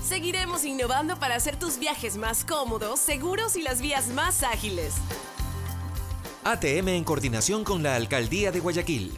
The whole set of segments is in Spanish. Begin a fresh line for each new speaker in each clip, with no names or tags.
Seguiremos innovando para hacer tus viajes más cómodos, seguros y las vías más ágiles.
ATM en coordinación con la Alcaldía de Guayaquil.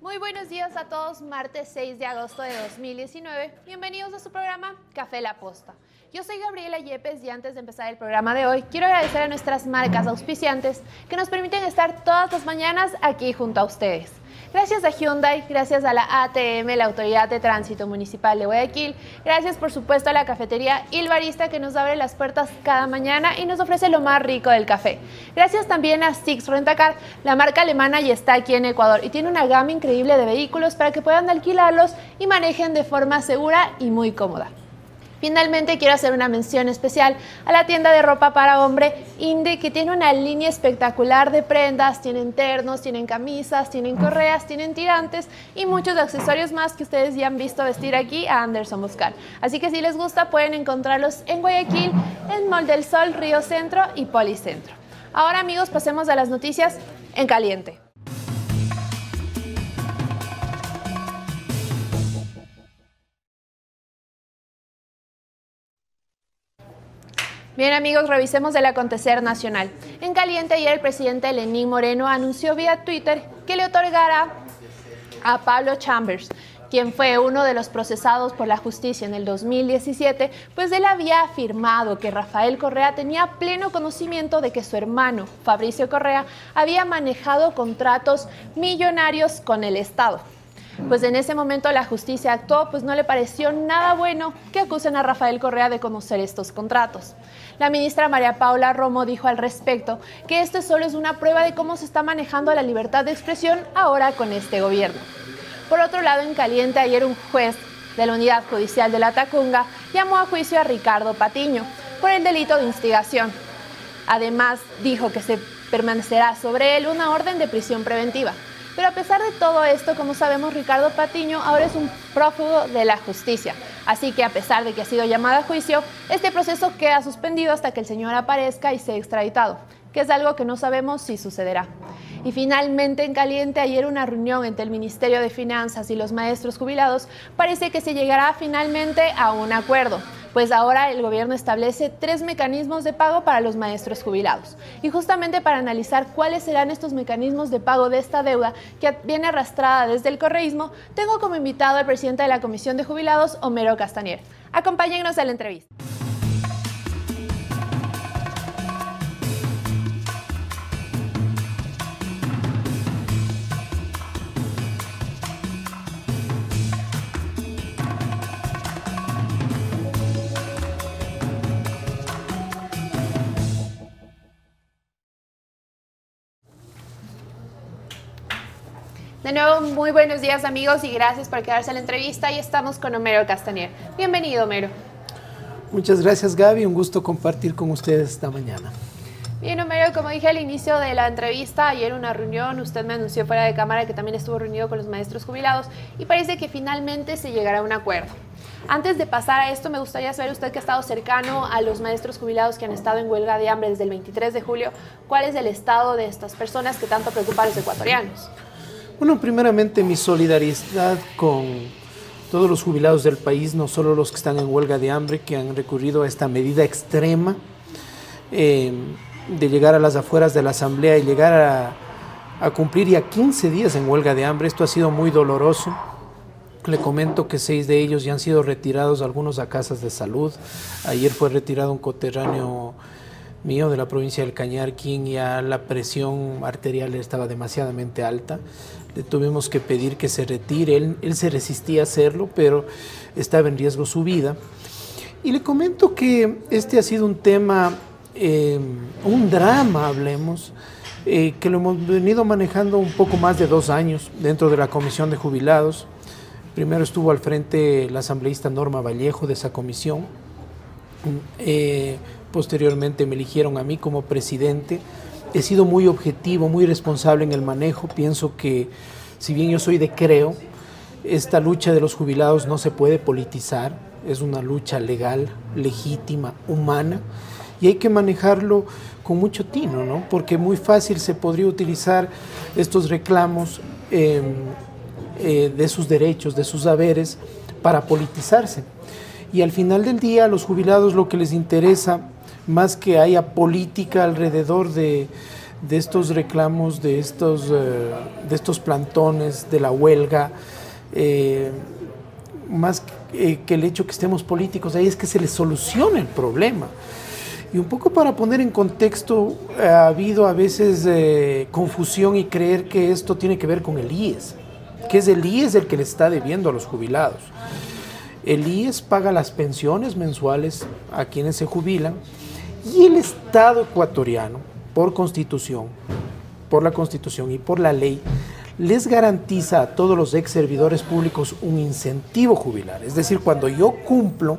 Muy buenos días a todos, martes 6 de agosto de 2019. Bienvenidos a su programa Café La Posta. Yo soy Gabriela Yepes y antes de empezar el programa de hoy, quiero agradecer a nuestras marcas auspiciantes que nos permiten estar todas las mañanas aquí junto a ustedes. Gracias a Hyundai, gracias a la ATM, la Autoridad de Tránsito Municipal de Guayaquil, gracias por supuesto a la cafetería Il Barista que nos abre las puertas cada mañana y nos ofrece lo más rico del café. Gracias también a Six Rentacar, la marca alemana y está aquí en Ecuador y tiene una gama increíble de vehículos para que puedan alquilarlos y manejen de forma segura y muy cómoda. Finalmente quiero hacer una mención especial a la tienda de ropa para hombre Inde, que tiene una línea espectacular de prendas, tienen ternos, tienen camisas, tienen correas, tienen tirantes y muchos accesorios más que ustedes ya han visto vestir aquí a Anderson Buscar. Así que si les gusta pueden encontrarlos en Guayaquil, en Mall del Sol, Río Centro y Policentro. Ahora amigos, pasemos a las noticias en caliente. Bien amigos, revisemos el acontecer nacional. En caliente ayer el presidente Lenín Moreno anunció vía Twitter que le otorgará a Pablo Chambers, quien fue uno de los procesados por la justicia en el 2017, pues él había afirmado que Rafael Correa tenía pleno conocimiento de que su hermano, Fabricio Correa, había manejado contratos millonarios con el Estado. Pues en ese momento la justicia actuó, pues no le pareció nada bueno que acusen a Rafael Correa de conocer estos contratos. La ministra María Paula Romo dijo al respecto que esto solo es una prueba de cómo se está manejando la libertad de expresión ahora con este gobierno. Por otro lado, en caliente, ayer un juez de la Unidad Judicial de La Tacunga llamó a juicio a Ricardo Patiño por el delito de instigación. Además, dijo que se permanecerá sobre él una orden de prisión preventiva. Pero a pesar de todo esto, como sabemos, Ricardo Patiño ahora es un prófugo de la justicia. Así que a pesar de que ha sido llamado a juicio, este proceso queda suspendido hasta que el señor aparezca y sea extraditado, que es algo que no sabemos si sucederá. Y finalmente, en caliente, ayer una reunión entre el Ministerio de Finanzas y los maestros jubilados parece que se llegará finalmente a un acuerdo. Pues ahora el gobierno establece 3 mecanismos de pago para los maestros jubilados. Y justamente para analizar cuáles serán estos mecanismos de pago de esta deuda que viene arrastrada desde el correísmo, tengo como invitado al presidente de la Comisión de Jubilados, Homero Castañer. Acompáñennos a la entrevista. De nuevo, muy buenos días amigos y gracias por quedarse en la entrevista y estamos con Homero Castañer. Bienvenido, Homero.
Muchas gracias, Gaby. Un gusto compartir con ustedes esta mañana.
Bien, Homero, como dije al inicio de la entrevista, ayer una reunión, usted me anunció fuera de cámara que también estuvo reunido con los maestros jubilados y parece que finalmente se llegará a un acuerdo. Antes de pasar a esto, me gustaría saber, usted que ha estado cercano a los maestros jubilados que han estado en huelga de hambre desde el 23 de julio, ¿cuál es el estado de estas personas que tanto preocupan a los ecuatorianos?
Bueno, primeramente mi solidaridad con todos los jubilados del país, no solo los que están en huelga de hambre, que han recurrido a esta medida extrema de llegar a las afueras de la Asamblea y llegar a cumplir ya 15 días en huelga de hambre. Esto ha sido muy doloroso. Le comento que 6 de ellos ya han sido retirados, algunos a casas de salud. Ayer fue retirado un coterráneo mío de la provincia del Cañar, quien ya la presión arterial estaba demasiadamente alta. Le tuvimos que pedir que se retire. Él se resistía a hacerlo, pero estaba en riesgo su vida. Y le comento que este ha sido un tema, un drama, hablemos, que lo hemos venido manejando un poco más de 2 años dentro de la Comisión de Jubilados. Primero estuvo al frente la asambleísta Norma Vallejo de esa comisión. Posteriormente me eligieron a mí como presidente. He sido muy objetivo, muy responsable en el manejo. Pienso que, si bien yo soy de Creo, esta lucha de los jubilados no se puede politizar. es una lucha legal, legítima, humana, y hay que manejarlo con mucho tino, ¿no? Porque muy fácil se podría utilizar estos reclamos de sus derechos, de sus haberes, para politizarse. Y al final del día a los jubilados lo que les interesa, más que haya política alrededor de estos reclamos, de estos plantones, de la huelga, más que el hecho que estemos políticos, ahí es que se les solucione el problema. Y un poco para poner en contexto, ha habido a veces confusión y creer que esto tiene que ver con el IES, que es el IES el que le está debiendo a los jubilados. El IES paga las pensiones mensuales a quienes se jubilan y el Estado ecuatoriano, por Constitución, por la Constitución y por la ley, les garantiza a todos los ex servidores públicos un incentivo jubilar. Es decir, cuando yo cumplo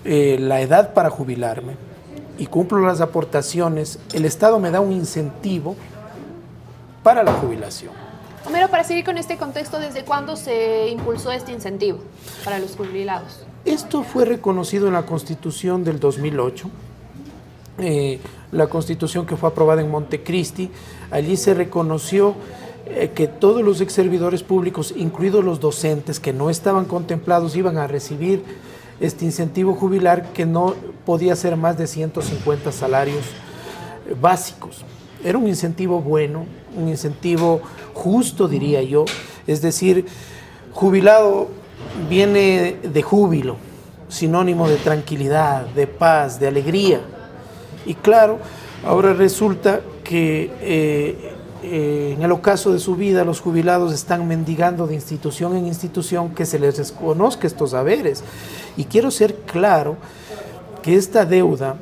la edad para jubilarme y cumplo las aportaciones, el Estado me da un incentivo para la jubilación.
Homero, para seguir con este contexto, ¿desde cuándo se impulsó este incentivo para los jubilados?
Esto fue reconocido en la Constitución del 2008, la Constitución que fue aprobada en Montecristi. Allí se reconoció que todos los ex servidores públicos, incluidos los docentes que no estaban contemplados, iban a recibir este incentivo jubilar, que no podía ser más de 150 salarios básicos. Era un incentivo bueno, un incentivo justo, diría yo. Es decir, jubilado viene de júbilo, sinónimo de tranquilidad, de paz, de alegría. Y claro, ahora resulta que en el ocaso de su vida los jubilados están mendigando de institución en institución que se les reconozca estos haberes. Y quiero ser claro que esta deuda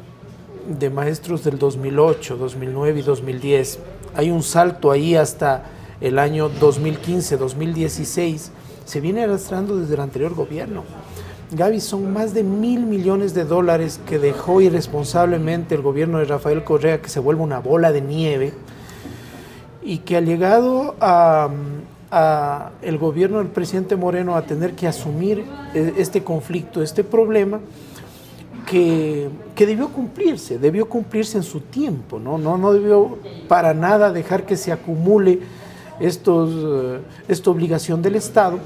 de maestros del 2008, 2009 y 2010, hay un salto ahí hasta el año 2015, 2016, se viene arrastrando desde el anterior gobierno. Gaby, son más de $1.000 millones que dejó irresponsablemente el gobierno de Rafael Correa, que se vuelve una bola de nieve, y que ha llegado a el gobierno del presidente Moreno a tener que asumir este conflicto, este problema, que debió cumplirse en su tiempo, no debió para nada dejar que se acumule esta obligación del Estado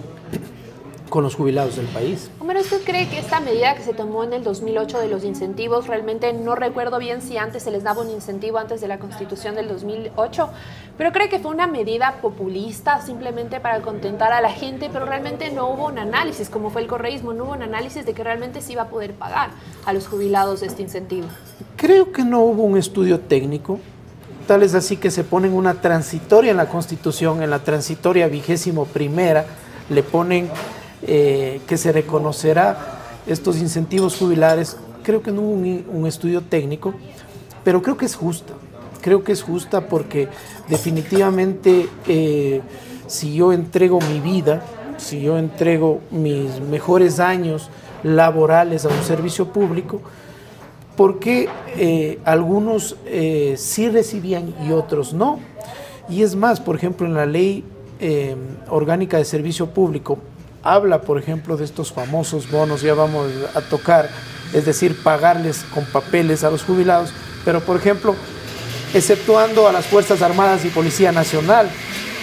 con los jubilados del país.
Homero, ¿usted cree que esta medida que se tomó en el 2008 de los incentivos, realmente no recuerdo bien si antes se les daba un incentivo antes de la Constitución del 2008, pero cree que fue una medida populista simplemente para contentar a la gente, pero realmente no hubo un análisis, como fue el correísmo, no hubo un análisis de que realmente se iba a poder pagar a los jubilados este incentivo? Creo que no hubo un estudio técnico, tal es así que se pone en una transitoria en la Constitución, en la transitoria 21ª, le ponen que se reconocerá estos incentivos jubilares. Creo que no hubo un estudio técnico, pero creo que es justa porque definitivamente si yo entrego mi vida, si yo entrego mis mejores años laborales a un servicio público, ¿por qué algunos sí recibían y otros no? Y es más, por ejemplo, en la ley orgánica de servicio público habla, por ejemplo, de estos famosos bonos, ya vamos a tocar, es decir, pagarles con papeles a los jubilados, pero por ejemplo, exceptuando a las Fuerzas Armadas y Policía Nacional.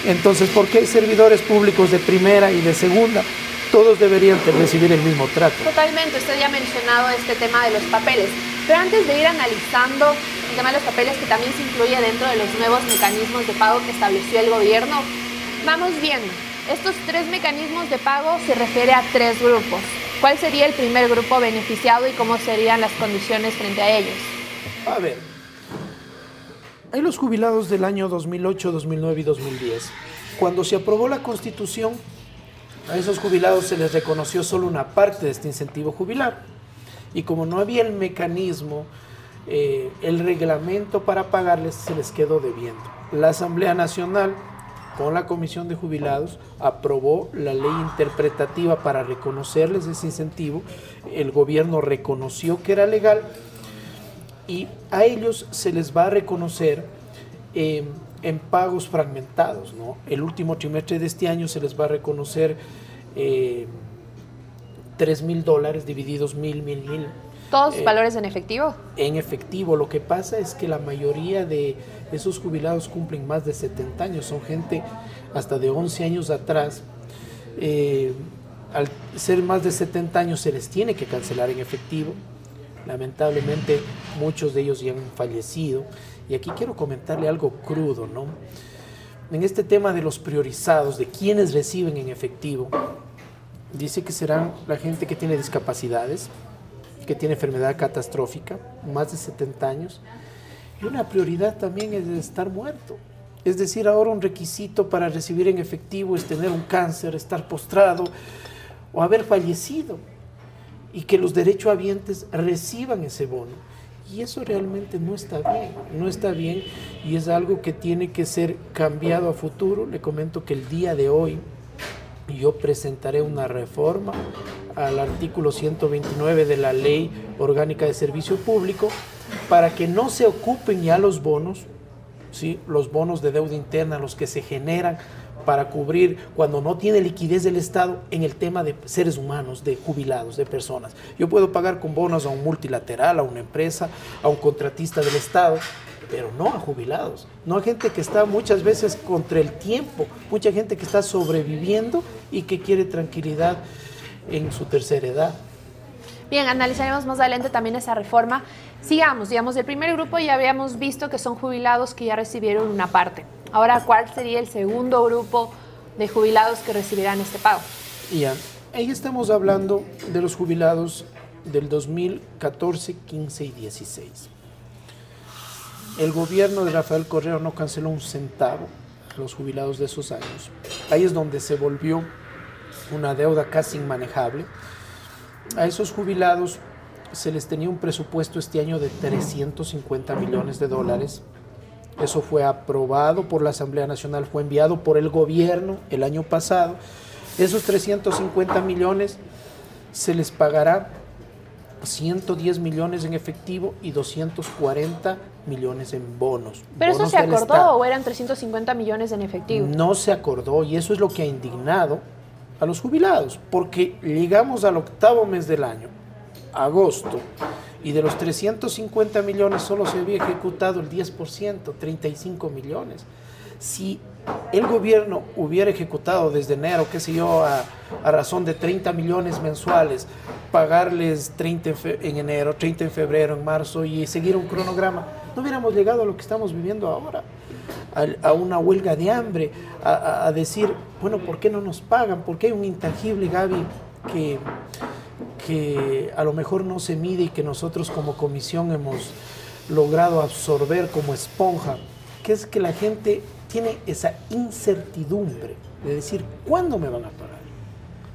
Entonces, ¿por qué hay servidores públicos de primera y de segunda? Todos deberían recibir el mismo trato. Totalmente, usted ya ha mencionado este tema de los papeles, pero antes de ir analizando el tema de los papeles, que también se incluye dentro de los nuevos mecanismos de pago que estableció el gobierno, vamos viendo. Estos 3 mecanismos de pago se refiere a 3 grupos. ¿Cuál sería el primer grupo beneficiado y cómo serían las condiciones frente a ellos? A ver, hay los jubilados del año 2008, 2009 y 2010. Cuando se aprobó la Constitución, a esos jubilados se les reconoció solo una parte de este incentivo jubilar. Y como no había el mecanismo, el reglamento para pagarles, se les quedó debiendo. La Asamblea Nacional, con la Comisión de Jubilados, aprobó la ley interpretativa para reconocerles ese incentivo. El gobierno reconoció que era legal y a ellos se les va a reconocer en pagos fragmentados, ¿no? El último trimestre de este año se les va a reconocer
$3.000 divididos 1.000.
¿Todos valores en efectivo?
En efectivo. Lo que pasa es que la mayoría de esos jubilados cumplen más de 70 años. Son gente hasta de 11 años atrás. Al ser más de 70 años se les tiene que cancelar en efectivo. Lamentablemente muchos de ellos ya han fallecido. Y aquí quiero comentarle algo crudo, ¿no? En este tema de los priorizados, de quienes reciben en efectivo, dice que serán la gente que tiene discapacidades, que tiene enfermedad catastrófica, más de 70 años, y una prioridad también es estar muerto. Es decir, ahora un requisito para recibir en efectivo es tener un cáncer, estar postrado o haber fallecido, y que los derechohabientes reciban ese bono. Y eso realmente no está bien, y es algo que tiene que ser cambiado a futuro. Le comento que el día de hoy yo presentaré una reforma al artículo 129 de la Ley Orgánica de Servicio Público para que no se ocupen ya los bonos, ¿sí? Los bonos de deuda interna, los que se generan para cubrir cuando no tiene liquidez del Estado en el tema de seres humanos, de jubilados, de personas. Yo puedo pagar con bonos a un multilateral, a una empresa, a un contratista del Estado, pero no a jubilados, no a gente que está muchas veces contra el tiempo, mucha gente que está sobreviviendo y que quiere tranquilidad en su tercera edad.
Bien, analizaremos más adelante también esa reforma. Sigamos, digamos, del primer grupo ya habíamos visto que son jubilados que ya recibieron una parte. Ahora, ¿cuál sería el segundo grupo de jubilados que recibirán este pago?
Ya, ahí estamos hablando de los jubilados del 2014, 15 y 16. El gobierno de Rafael Correa no canceló un centavo a los jubilados de esos años. Ahí es donde se volvió una deuda casi inmanejable. A esos jubilados se les tenía un presupuesto este año de $350 millones. Eso fue aprobado por la Asamblea Nacional, fue enviado por el gobierno el año pasado. Esos 350 millones se les pagará 110 millones en efectivo y 240 millones en bonos.
¿Pero
bonos
eso se
del
acordó
Estado.
o eran 350 millones en efectivo?
No se acordó, y eso es lo que ha indignado a los jubilados, porque llegamos al octavo mes del año, agosto, y de los 350 millones solo se había ejecutado el 10%, 35 millones. Si el gobierno hubiera ejecutado desde enero, qué sé yo, a razón de 30 millones mensuales, pagarles 30 en enero, 30 en febrero, en marzo y seguir un cronograma, no hubiéramos llegado a lo que estamos viviendo ahora, a una huelga de hambre, a decir, bueno, ¿por qué no nos pagan? ¿Por qué hay un intangible, Gaby, que a lo mejor no se mide y que nosotros como comisión hemos logrado absorber como esponja? Que es que la gente tiene esa incertidumbre de decir, ¿cuándo me van a pagar?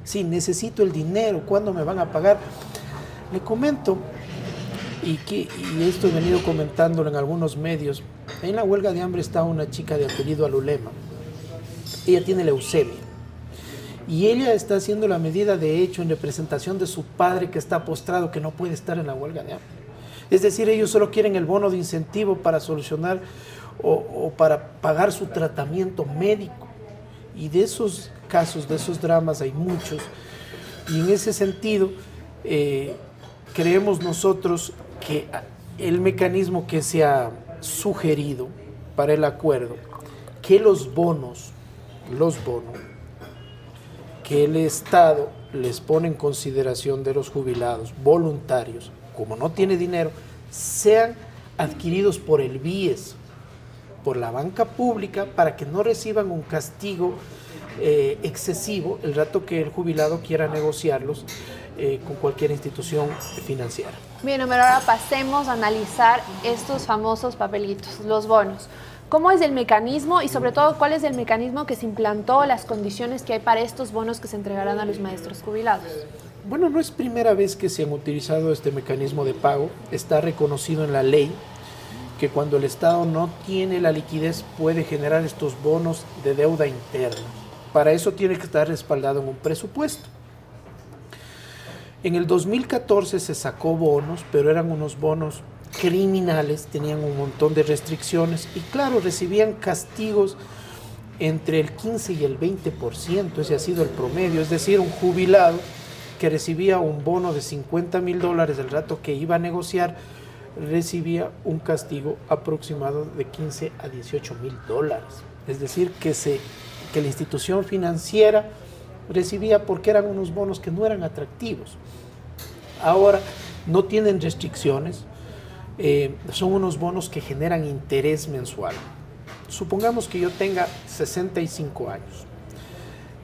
Sí, necesito el dinero, ¿cuándo me van a pagar? Le comento, y esto he venido comentándolo en algunos medios, en la huelga de hambre está una chica de apellido Alulema. Ella tiene leucemia. Y ella está haciendo la medida de hecho en representación de su padre que está postrado, que no puede estar en la huelga de hambre. Es decir, ellos solo quieren el bono de incentivo para solucionar o para pagar su tratamiento médico. Y de esos casos, de esos dramas hay muchos. Y en ese sentido, creemos nosotros que el mecanismo que se ha sugerido para el acuerdo, que los bonos que el Estado les pone en consideración de los jubilados voluntarios, como no tiene dinero, sean adquiridos por el BIES, por la banca pública, para que no reciban un castigo excesivo el rato que el jubilado quiera negociarlos con cualquier institución financiera.
Bien, pero ahora pasemos a analizar estos famosos papelitos, los bonos. ¿Cómo es el mecanismo y sobre todo cuál es el mecanismo que se implantó, las condiciones que hay para estos bonos que se entregarán a los maestros jubilados?
Bueno, no es primera vez que se han utilizado este mecanismo de pago. Está reconocido en la ley que cuando el Estado no tiene la liquidez puede generar estos bonos de deuda interna. Para eso tiene que estar respaldado en un presupuesto. En el 2014 se sacó bonos, pero eran unos bonos criminales, tenían un montón de restricciones y claro, recibían castigos entre el 15 y el 20%, ese ha sido el promedio, es decir, un jubilado que recibía un bono de $50.000 el rato que iba a negociar, recibía un castigo aproximado de $15 a $18.000. Es decir, que la institución financiera recibía porque eran unos bonos que no eran atractivos. Ahora no tienen restricciones, son unos bonos que generan interés mensual. Supongamos que yo tenga 65 años.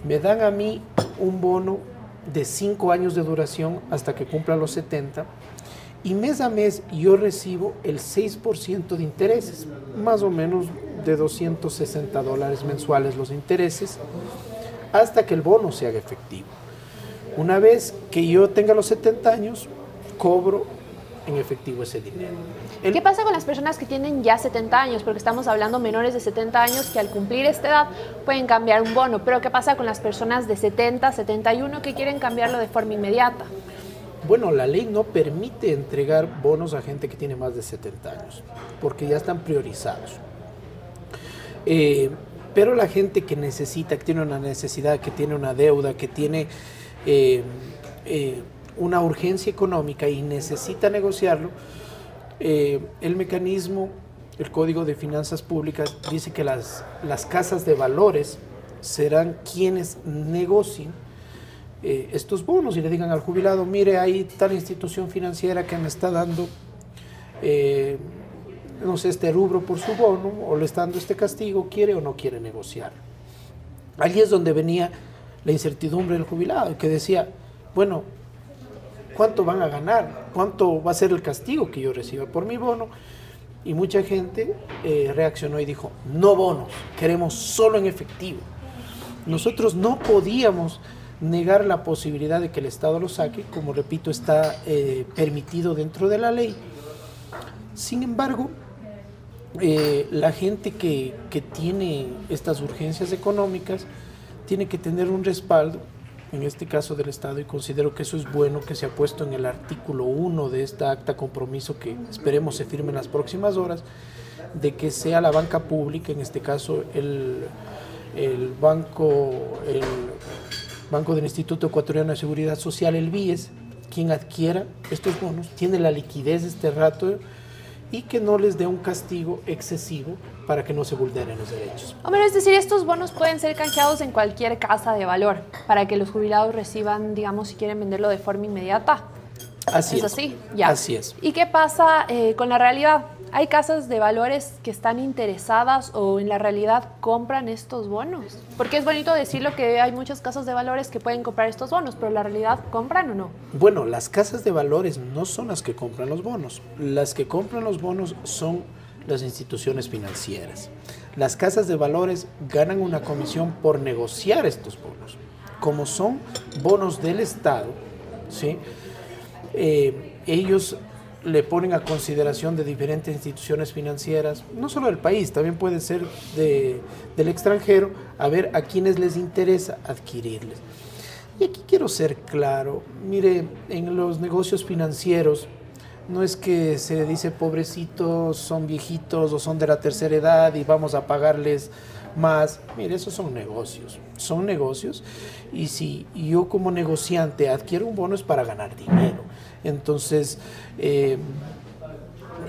Me dan a mí un bono de 5 años de duración hasta que cumpla los 70 y mes a mes yo recibo el 6% de intereses, más o menos de $260 mensuales los intereses, hasta que el bono se haga efectivo. Una vez que yo tenga los 70 años, cobro en efectivo ese dinero.
¿Qué pasa con las personas que tienen ya 70 años? Porque estamos hablando menores de 70 años que al cumplir esta edad pueden cambiar un bono. Pero ¿qué pasa con las personas de 70, 71 que quieren cambiarlo de forma inmediata?
Bueno, la ley no permite entregar bonos a gente que tiene más de 70 años, porque ya están priorizados. Pero la gente que necesita, que tiene una necesidad, que tiene una deuda, que tiene una urgencia económica y necesita negociarlo, el mecanismo, el Código de Finanzas Públicas dice que las casas de valores serán quienes negocien estos bonos y le digan al jubilado, mire, hay tal institución financiera que me está dando, no sé, este rubro por su bono, o le está dando este castigo, ¿quiere o no quiere negociar? Allí es donde venía la incertidumbre del jubilado, que decía, bueno, ¿cuánto van a ganar? ¿Cuánto va a ser el castigo que yo reciba por mi bono? Y mucha gente reaccionó y dijo, no bonos, queremos solo en efectivo. Nosotros no podíamos negar la posibilidad de que el Estado lo saque, como repito, está permitido dentro de la ley. Sin embargo, la gente que tiene estas urgencias económicas tiene que tener un respaldo, en este caso del Estado, y considero que eso es bueno que se ha puesto en el artículo 1 de esta acta compromiso que esperemos se firme en las próximas horas, de que sea la banca pública, en este caso el Banco del Instituto Ecuatoriano de Seguridad Social, el BIES, quien adquiera estos bonos, tiene la liquidez de este rato y que no les dé un castigo excesivo para que no se vulneren los derechos.
Hombre, es decir, estos bonos pueden ser canjeados en cualquier casa de valor para que los jubilados reciban, digamos, si quieren venderlo de forma inmediata.
Así es.
¿Es así? Ya.
Así es.
¿Y qué pasa con la realidad? ¿Hay casas de valores que están interesadas o en la realidad compran estos bonos? Porque es bonito decirlo que hay muchas casas de valores que pueden comprar estos bonos, pero ¿la realidad compran o no?
Bueno, las casas de valores no son las que compran los bonos. Las que compran los bonos son las instituciones financieras. Las casas de valores ganan una comisión por negociar estos bonos. Como son bonos del Estado, ¿sí? Ellos le ponen a consideración de diferentes instituciones financieras, no solo del país, también puede ser del extranjero, a ver a quienes les interesa adquirirles. Y aquí quiero ser claro, mire, en los negocios financieros no es que se dice pobrecitos, son viejitos o son de la tercera edad y vamos a pagarles más. Mire, esos son negocios y si yo como negociante adquiero un bono es para ganar dinero. Entonces,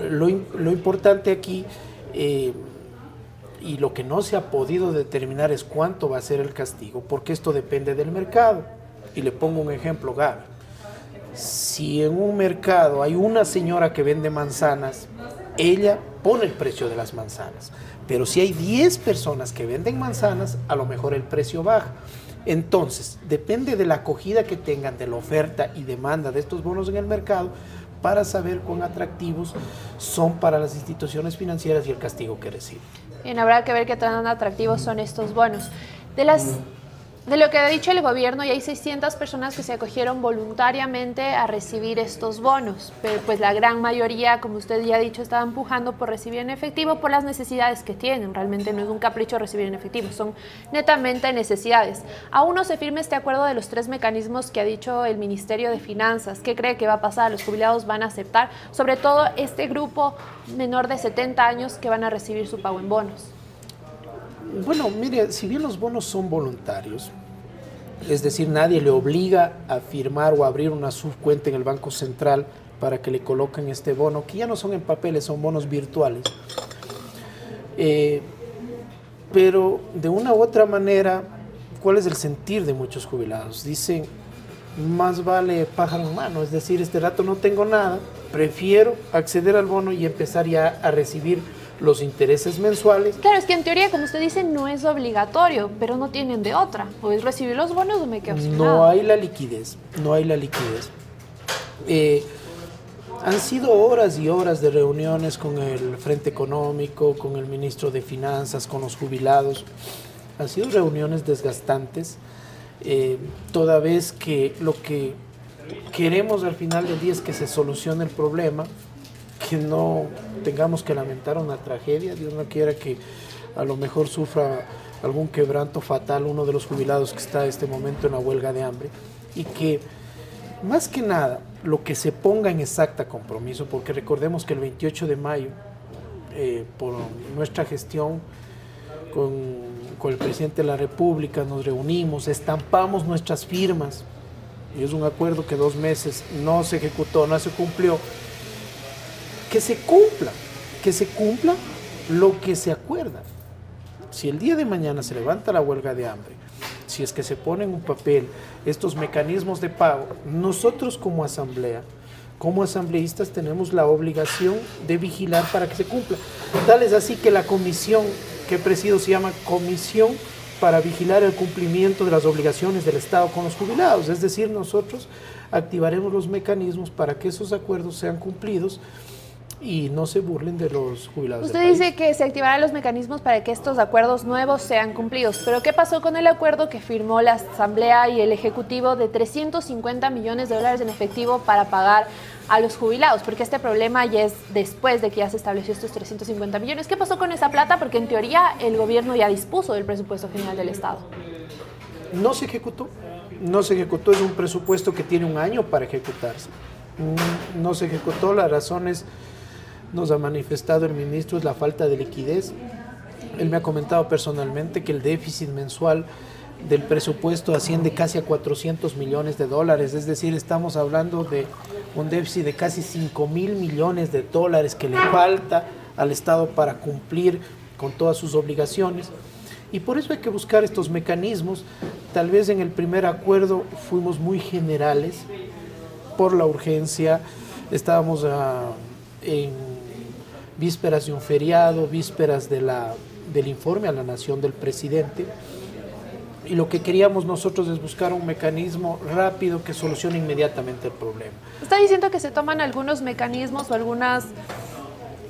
lo importante aquí y lo que no se ha podido determinar es cuánto va a ser el castigo, porque esto depende del mercado. Y le pongo un ejemplo, Gaby. Si en un mercado hay una señora que vende manzanas, ella pone el precio de las manzanas. Pero si hay 10 personas que venden manzanas, a lo mejor el precio baja. Entonces, depende de la acogida que tengan, de la oferta y demanda de estos bonos en el mercado, para saber cuán atractivos son para las instituciones financieras y el castigo que reciben.
Bien, habrá que ver qué tan atractivos son estos bonos. De lo que ha dicho el gobierno, ya hay 600 personas que se acogieron voluntariamente a recibir estos bonos, pero pues la gran mayoría, como usted ya ha dicho, estaba empujando por recibir en efectivo por las necesidades que tienen. Realmente no es un capricho recibir en efectivo, son netamente necesidades. Aún no se firme este acuerdo de los 3 mecanismos que ha dicho el Ministerio de Finanzas. ¿Qué cree que va a pasar? ¿Los jubilados van a aceptar? Sobre todo este grupo menor de 70 años que van a recibir su pago en bonos.
Bueno, mire, si bien los bonos son voluntarios, Es decir, nadie le obliga a firmar o a abrir una subcuenta en el Banco Central para que le coloquen este bono, que ya no son en papeles, son bonos virtuales. Pero de una u otra manera, ¿cuál es el sentir de muchos jubilados? Dicen, más vale pájaro en mano, es decir, este rato no tengo nada, prefiero acceder al bono y empezar ya a recibir los intereses mensuales.
Claro, es que en teoría, como usted dice, no es obligatorio, pero no tienen de otra. O es recibir los bonos o me quedo sin nada.
No hay la liquidez, no hay la liquidez. Han sido horas y horas de reuniones con el Frente Económico, con el Ministro de Finanzas, con los jubilados. Han sido reuniones desgastantes, toda vez que lo que queremos al final del día es que se solucione el problema, que no tengamos que lamentar una tragedia. Dios no quiera que a lo mejor sufra algún quebranto fatal uno de los jubilados que está en este momento en la huelga de hambre, y que más que nada lo que se ponga en exacta compromiso, porque recordemos que el 28 de mayo, por nuestra gestión con el presidente de la República, nos reunimos, estampamos nuestras firmas, y es un acuerdo que 2 meses no se ejecutó, no se cumplió. Que se cumpla lo que se acuerda. Si el día de mañana se levanta la huelga de hambre, si es que se pone en un papel estos mecanismos de pago, nosotros como asamblea, como asambleístas, tenemos la obligación de vigilar para que se cumpla. Tal es así que la comisión que presido se llama Comisión para vigilar el cumplimiento de las obligaciones del Estado con los jubilados. Es decir, nosotros activaremos los mecanismos para que esos acuerdos sean cumplidos y no se burlen de los jubilados.
Usted dice que se activarán los mecanismos para que estos acuerdos nuevos sean cumplidos, pero ¿qué pasó con el acuerdo que firmó la Asamblea y el Ejecutivo de 350 millones de dólares en efectivo para pagar a los jubilados? Porque este problema ya es después de que ya se estableció estos 350 millones. ¿Qué pasó con esa plata? Porque en teoría el gobierno ya dispuso del presupuesto general del Estado.
No se ejecutó, es un presupuesto que tiene 1 año para ejecutarse. No se ejecutó, las razones nos ha manifestado el ministro es la falta de liquidez. Él me ha comentado personalmente que el déficit mensual del presupuesto asciende casi a 400 millones de dólares, es decir, estamos hablando de un déficit de casi 5.000 millones de dólares que le falta al Estado para cumplir con todas sus obligaciones, y por eso hay que buscar estos mecanismos. Tal vez en el primer acuerdo fuimos muy generales por la urgencia, estábamos en vísperas de un feriado, vísperas del informe a la nación del presidente, y lo que queríamos nosotros es buscar un mecanismo rápido que solucione inmediatamente el problema.
Está diciendo que se toman algunos mecanismos o algunos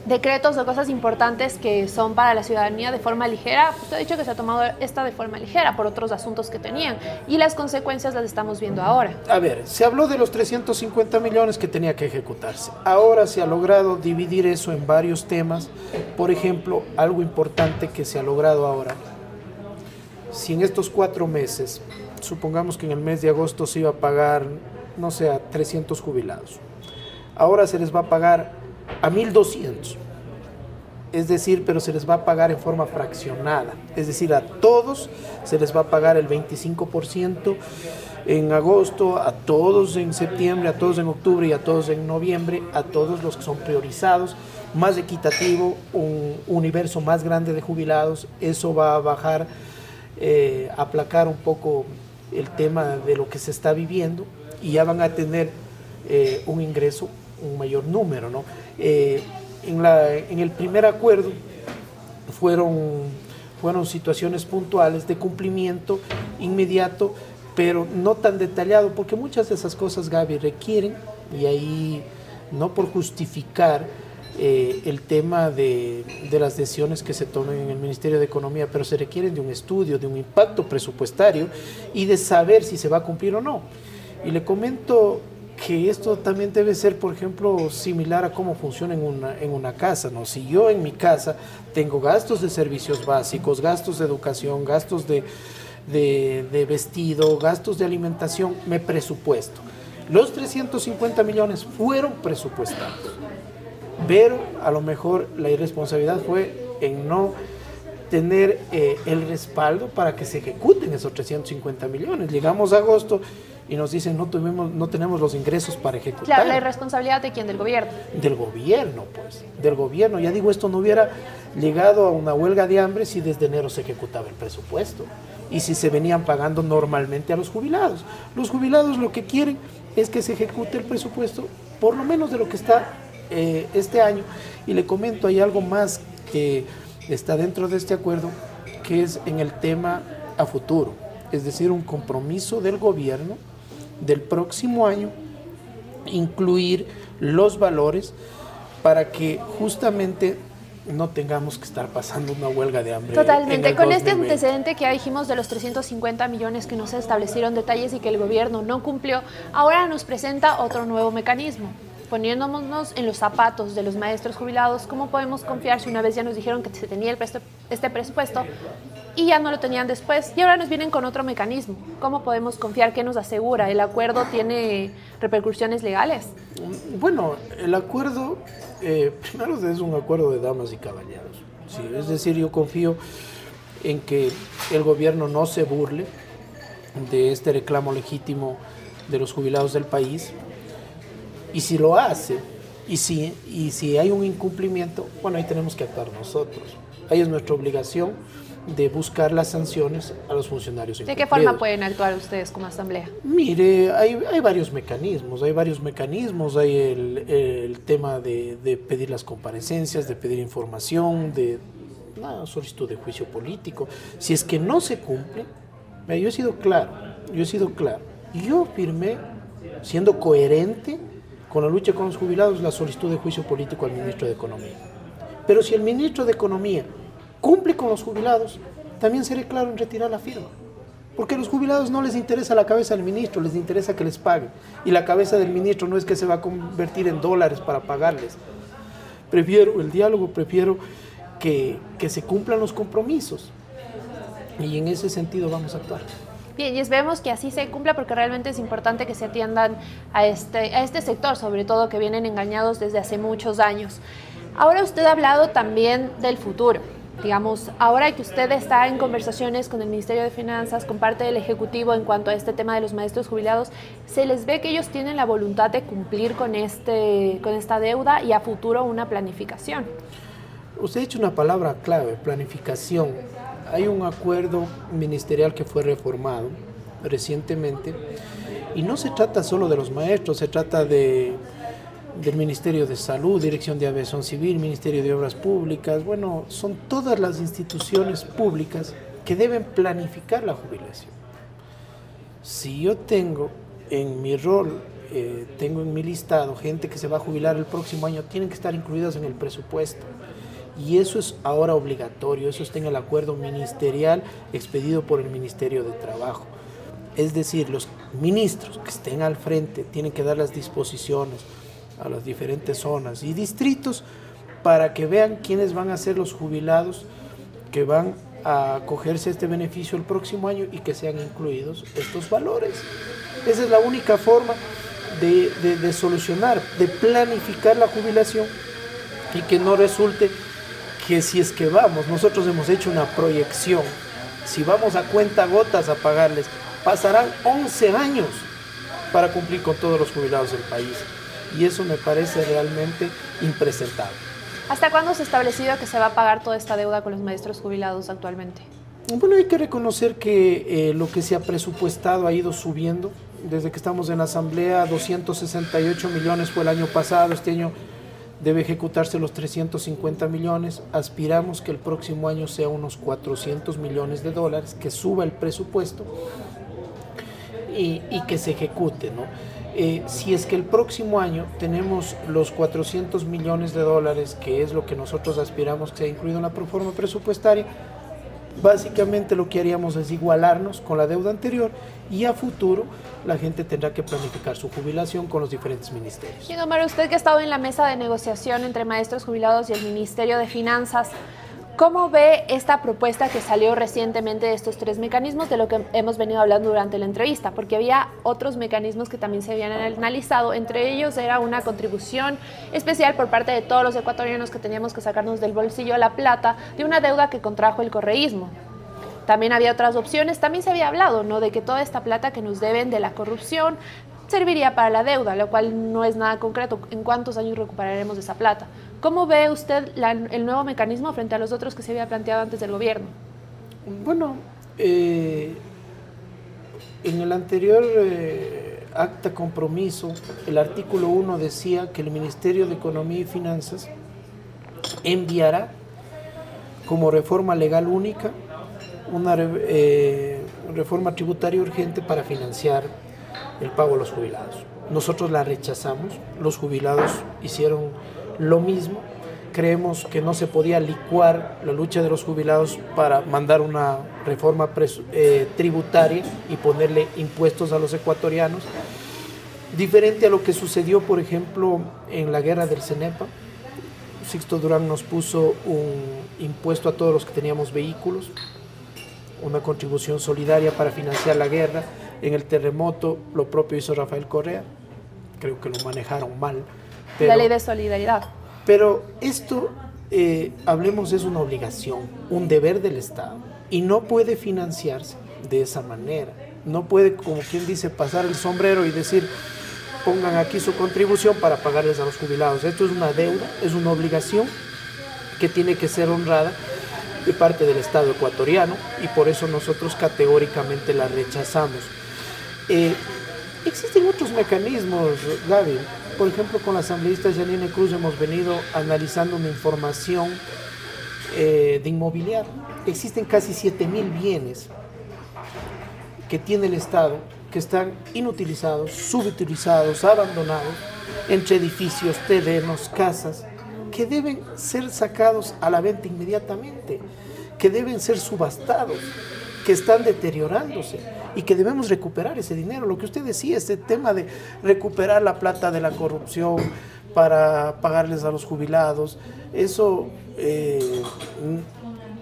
decretos o cosas importantes que son para la ciudadanía de forma ligera. Usted ha dicho que se ha tomado esta de forma ligera por otros asuntos que tenían, y las consecuencias las estamos viendo ahora.
A ver, se habló de los 350 millones que tenía que ejecutarse. Ahora se ha logrado dividir eso en varios temas. Por ejemplo, algo importante que se ha logrado ahora: si en estos 4 meses, supongamos que en el mes de agosto se iba a pagar, no sé, a 300 jubilados, ahora se les va a pagar a 1.200, es decir, pero se les va a pagar en forma fraccionada, es decir, a todos se les va a pagar el 25% en agosto, a todos en septiembre, a todos en octubre y a todos en noviembre, a todos los que son priorizados, más equitativo, un universo más grande de jubilados. Eso va a bajar, aplacar un poco el tema de lo que se está viviendo, y ya van a tener un ingreso, un mayor número, ¿no? En el primer acuerdo fueron situaciones puntuales de cumplimiento inmediato, pero no tan detallado, porque muchas de esas cosas, Gaby, requieren, y ahí no por justificar el tema de las decisiones que se tomen en el Ministerio de Economía, pero se requieren de un estudio, de un impacto presupuestario y de saber si se va a cumplir o no. Y le comento que esto también debe ser, por ejemplo, similar a cómo funciona en una casa, ¿no? Si yo en mi casa tengo gastos de servicios básicos, gastos de educación, gastos de vestido, gastos de alimentación, me presupuesto. Los 350 millones fueron presupuestados, pero a lo mejor la irresponsabilidad fue en no tener el respaldo para que se ejecuten esos 350 millones. Llegamos a agosto y nos dicen no tenemos los ingresos para ejecutar.
Claro, ¿la irresponsabilidad de quién? ¿Del gobierno?
Del gobierno, pues, del gobierno. Ya digo, esto no hubiera llegado a una huelga de hambre si desde enero se ejecutaba el presupuesto y si se venían pagando normalmente a los jubilados. Los jubilados lo que quieren es que se ejecute el presupuesto, por lo menos de lo que está este año. Y le comento, hay algo más que está dentro de este acuerdo, que es en el tema a futuro, es decir, un compromiso del gobierno del próximo año, incluir los valores para que justamente no tengamos que estar pasando una huelga de hambre.
Totalmente, con este antecedente que ya dijimos de los 350 millones que no se establecieron detalles y que el gobierno no cumplió, ahora nos presenta otro nuevo mecanismo. Poniéndonos en los zapatos de los maestros jubilados, ¿cómo podemos confiar si una vez ya nos dijeron que se tenía este presupuesto y ya no lo tenían después? Y ahora nos vienen con otro mecanismo. ¿Cómo podemos confiar? ¿Qué nos asegura? ¿El acuerdo tiene repercusiones legales?
Bueno, el acuerdo, primero es un acuerdo de damas y caballeros. Sí, es decir, yo confío en que el gobierno no se burle de este reclamo legítimo de los jubilados del país. Y si lo hace, y si hay un incumplimiento, bueno, ahí tenemos que actuar nosotros. Ahí es nuestra obligación de buscar las sanciones a los funcionarios incumplidos.
¿De qué forma pueden actuar ustedes como asamblea?
Mire, hay varios mecanismos, hay el tema de pedir las comparecencias, de pedir información, de una solicitud de juicio político. Si es que no se cumple, yo he sido claro, yo firmé, siendo coherente con la lucha con los jubilados, la solicitud de juicio político al ministro de Economía. Pero si el ministro de Economía cumple con los jubilados, también seré claro en retirar la firma. Porque a los jubilados no les interesa la cabeza del ministro, les interesa que les paguen. Y la cabeza del ministro no es que se va a convertir en dólares para pagarles. Prefiero el diálogo, prefiero que se cumplan los compromisos. Y en ese sentido vamos a actuar.
Bien, y esperemos que así se cumpla porque realmente es importante que se atiendan a este sector, sobre todo que vienen engañados desde hace muchos años. Ahora usted ha hablado también del futuro. Digamos, ahora que usted está en conversaciones con el Ministerio de Finanzas, con parte del Ejecutivo en cuanto a este tema de los maestros jubilados, se les ve que ellos tienen la voluntad de cumplir con esta deuda y a futuro una planificación.
Usted ha dicho una palabra clave, planificación. Hay un acuerdo ministerial que fue reformado recientemente y no se trata solo de los maestros, se trata del Ministerio de Salud, Dirección de Aviación Civil, Ministerio de Obras Públicas. Bueno, son todas las instituciones públicas que deben planificar la jubilación. Si yo tengo en mi rol, tengo en mi listado gente que se va a jubilar el próximo año, tienen que estar incluidas en el presupuesto. Y eso es ahora obligatorio, eso está en el acuerdo ministerial expedido por el Ministerio de Trabajo. Es decir, los ministros que estén al frente tienen que dar las disposiciones a las diferentes zonas y distritos para que vean quiénes van a ser los jubilados que van a acogerse a este beneficio el próximo año y que sean incluidos estos valores. Esa es la única forma de solucionar, de planificar la jubilación y que no resulte que si es que nosotros hemos hecho una proyección, si vamos a cuentagotas a pagarles, pasarán 11 años para cumplir con todos los jubilados del país. Y eso me parece realmente impresentable.
¿Hasta cuándo se ha establecido que se va a pagar toda esta deuda con los maestros jubilados actualmente?
Bueno, hay que reconocer que lo que se ha presupuestado ha ido subiendo. Desde que estamos en la Asamblea, 268 millones fue el año pasado, este año debe ejecutarse los 350 millones. Aspiramos que el próximo año sea unos 400 millones de dólares, que suba el presupuesto y que se ejecute, ¿no? Si es que el próximo año tenemos los 400 millones de dólares, que es lo que nosotros aspiramos que sea incluido en la proforma presupuestaria, básicamente lo que haríamos es igualarnos con la deuda anterior y a futuro la gente tendrá que planificar su jubilación con los diferentes ministerios.
Y Omar, usted que ha estado en la mesa de negociación entre maestros jubilados y el Ministerio de Finanzas, ¿Cómo ve esta propuesta que salió recientemente de estos 3 mecanismos, de lo que hemos venido hablando durante la entrevista? Porque había otros mecanismos que también se habían analizado, entre ellos era una contribución especial por parte de todos los ecuatorianos que teníamos que sacarnos del bolsillo la plata de una deuda que contrajo el correísmo. También había otras opciones, también se había hablado, ¿no?, de que toda esta plata que nos deben de la corrupción serviría para la deuda, lo cual no es nada concreto. ¿En cuántos años recuperaremos esa plata? ¿Cómo ve usted el nuevo mecanismo frente a los otros que se había planteado antes del gobierno?
Bueno, en el anterior acta compromiso, el artículo 1 decía que el Ministerio de Economía y Finanzas enviará como reforma legal única una reforma tributaria urgente para financiar el pago a los jubilados. Nosotros la rechazamos, los jubilados hicieron lo mismo. Creemos que no se podía licuar la lucha de los jubilados para mandar una reforma tributaria y ponerle impuestos a los ecuatorianos, diferente a lo que sucedió, por ejemplo, en la guerra del Cenepa. Sixto Durán nos puso un impuesto a todos los que teníamos vehículos, una contribución solidaria para financiar la guerra. En el terremoto lo propio hizo Rafael Correa, creo que lo manejaron mal.
La ley de solidaridad.
Pero esto, hablemos, es una obligación, un deber del Estado, y no puede financiarse de esa manera. No puede, como quien dice, pasar el sombrero y decir, pongan aquí su contribución para pagarles a los jubilados. Esto es una deuda, es una obligación que tiene que ser honrada de parte del Estado ecuatoriano, y por eso nosotros categóricamente la rechazamos. Existen otros mecanismos, Gaby. Por ejemplo, con la asambleísta Janine Cruz hemos venido analizando una información de inmobiliario. Existen casi 7.000 bienes que tiene el Estado que están inutilizados, subutilizados, abandonados, entre edificios, terrenos, casas, que deben ser sacados a la venta inmediatamente, que deben ser subastados, que están deteriorándose y que debemos recuperar ese dinero. Lo que usted decía, este tema de recuperar la plata de la corrupción para pagarles a los jubilados, eso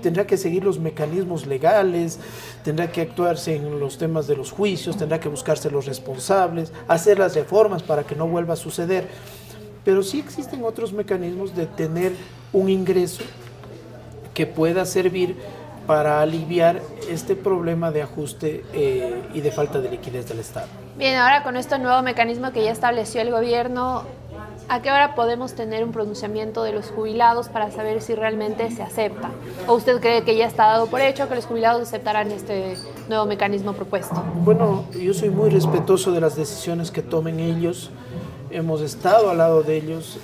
tendrá que seguir los mecanismos legales, tendrá que actuarse en los temas de los juicios, tendrá que buscarse los responsables, hacer las reformas para que no vuelva a suceder. Pero sí existen otros mecanismos de tener un ingreso que pueda servir para aliviar este problema de ajuste y de falta de liquidez del Estado.
Bien, ahora con este nuevo mecanismo que ya estableció el gobierno, ¿a qué hora podemos tener un pronunciamiento de los jubilados para saber si realmente se acepta? ¿O usted cree que ya está dado por hecho que los jubilados aceptarán este nuevo mecanismo propuesto?
Bueno, yo soy muy respetuoso de las decisiones que tomen ellos. Hemos estado al lado de ellos.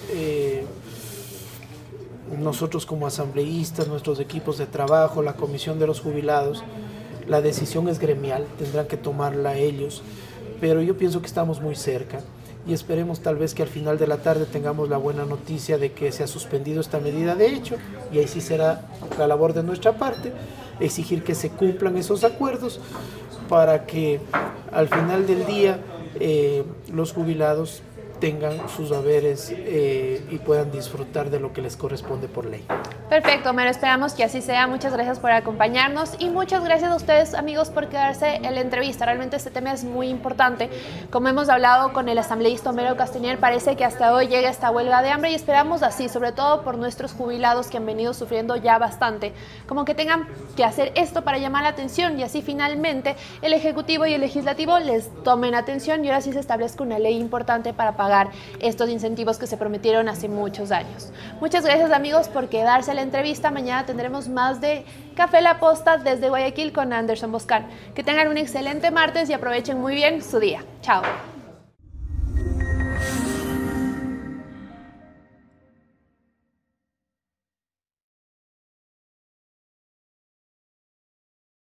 Nosotros como asambleístas, nuestros equipos de trabajo, la comisión de los jubilados, la decisión es gremial, tendrán que tomarla ellos, pero yo pienso que estamos muy cerca y esperemos tal vez que al final de la tarde tengamos la buena noticia de que se ha suspendido esta medida de hecho, y ahí sí será la labor de nuestra parte exigir que se cumplan esos acuerdos para que al final del día los jubilados tengan sus haberes y puedan disfrutar de lo que les corresponde por ley.
Perfecto, Homero, esperamos que así sea. Muchas gracias por acompañarnos y muchas gracias a ustedes, amigos, por quedarse en la entrevista. Realmente este tema es muy importante. Como hemos hablado con el asambleísta Homero Castañer, parece que hasta hoy llega esta huelga de hambre y esperamos así, sobre todo por nuestros jubilados que han venido sufriendo ya bastante, como que tengan que hacer esto para llamar la atención y así finalmente el Ejecutivo y el Legislativo les tomen atención y ahora sí se establezca una ley importante para pagar estos incentivos que se prometieron hace muchos años. Muchas gracias, amigos, por quedarse a la entrevista. Mañana tendremos más de Café La Posta desde Guayaquil con Anderson Boscan. Que tengan un excelente martes y aprovechen muy bien su día. Chao.